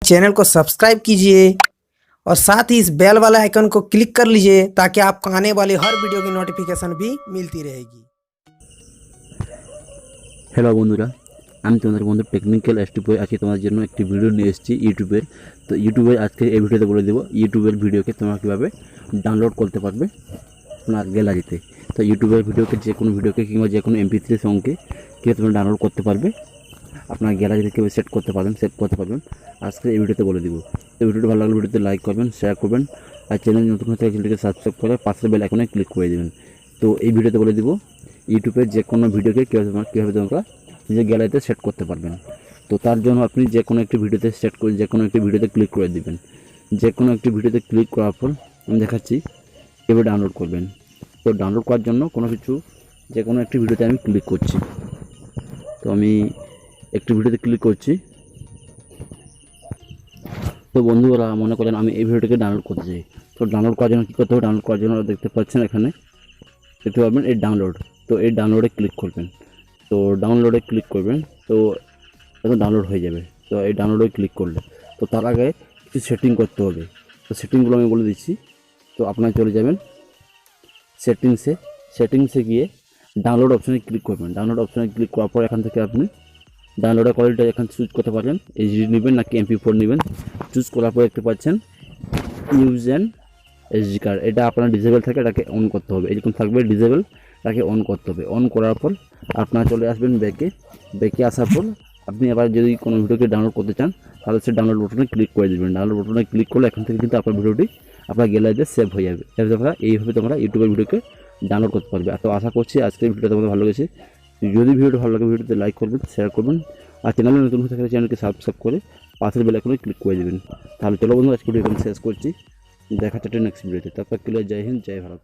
Channel को subscribe कीजिए और साथ ही इस बेल वाला आइकन को क्लिक कर लीजिए ताकि आपको आने वाली हर वीडियो की नोटिफिकेशन भी मिलती रहेगी। হ্যালো বন্ধুরা, আমি তোমাদের বন্ধু টেকনিক্যাল স্টুপে আজকে তোমাদের জন্য একটি ভিডিও নিয়ে এসেছি ইউটিউবের। তো ইউটিউবের আজকে এই ভিডিওতে বলে দেবো ইউটিউবের ভিডিওকে তোমরা কীভাবে ডাউনলোড করতে পারবে আপনার গ্যালারিতে। তো ইউটিউবের ভিডিওকে যে কোনো ভিডিওকে কিংবা যে কোনো MP3 সঙ্গে কীভাবে তোমরা ডাউনলোড করতে পারবে, আপনার গ্যালারিতে কীভাবে সেট করতে পারবেন আজকে এই ভিডিওতে বলে দেবো। তো ভিডিওটি ভালো লাগলে ভিডিওতে লাইক করবেন, শেয়ার করবেন, আর চ্যানেল নতুন হতে চ্যানেলটিকে সাবস্ক্রাইব করে পাশের বেল আইকনে ক্লিক করে দেবেন। তো এই ভিডিওতে বলে দেবো ইউটিউবের যে কোনো ভিডিওকে কীভাবে তোমরা নিজের গ্যালারিতে সেট করতে পারবেন। তো তার জন্য আপনি যে কোনো একটি ভিডিওতে সেট করে যে কোনো একটি ভিডিওতে ক্লিক করে দেবেন। যে কোনো একটি ভিডিওতে ক্লিক করার পর আমি দেখাচ্ছি কীভাবে ডাউনলোড করবেন। তো ডাউনলোড করার জন্য যে কোনো একটি ভিডিওতে আমি ক্লিক করছি। তো আমি একটি ভিডিওতে ক্লিক করছি। তো বন্ধুরা মনে করেন আমি এই ভিডিওটিকে ডাউনলোড করতে চাই। তো ডাউনলোড করার জন্য কী করতে হবে, ডাউনলোড করার জন্য দেখতে পাচ্ছেন এখানে দেখতে পাবেন এই ডাউনলোড। তো এই ডাউনলোডে ক্লিক করবেন। তো ডাউনলোডে ক্লিক করবেন, তো এখন ডাউনলোড হয়ে যাবে। তো এই ডাউনলোডে ক্লিক করলে তো তার আগে কিছু সেটিং করতে হবে। তো সেটিংগুলো আমি বলে দিচ্ছি। তো আপনারা চলে যাবেন সেটিংসে গিয়ে ডাউনলোড অপশানে ক্লিক করবেন। ডাউনলোড অপশানে ক্লিক করার পর এখান থেকে আপনি ডাউনলোডের কোয়ালিটিটা এখানে চুজ করতে পারেন, HD নেবেন নাকি MP4 নেবেন। চুজ করার পর দেখতে পাচ্ছেন ইউজ অ্যান্ড SD কার্ড, এটা আপনার ডিসেবল থাকে, এটাকে অন করতে হবে। এরকম থাকবে ডিসেবল, তাকে অন করতে হবে। অন করার পর আপনারা চলে আসবেন ব্যাকে আসার পর আপনি আবার যদি কোনো ভিডিওকে ডাউনলোড করতে চান তাহলে সে ডাউনলোড বাটনে ক্লিক করে দেবেন। ডাউনলোড বাটনে ক্লিক করলে এখান থেকে কিন্তু আপনার ভিডিওটি আপনার গ্যালারিতে সেভ হয়ে যাবে। এইভাবে তোমরা ইউটিউবের ভিডিওকে ডাউনলোড করতে পারবে। তো আশা করছি আজকের ভিডিওটা তোমাদের ভালো লেগেছে। যদি ভিডিওটা ভালো লাগে ভিডিওতে লাইক করবেন, শেয়ার করবেন, আর চ্যানেলে নতুন হয়ে থাকলে চ্যানেলকে সাবস্ক্রাইব করে পাশের বেল আইকনে ক্লিক করে দেবেন। তাহলে চলো বন্ধু আজকে ভিডিও এখানে শেষ করছি। দেখা হচ্ছে নেক্সট ভিডিওতে। তারপর জয় হিন্দ, জয় ভারত।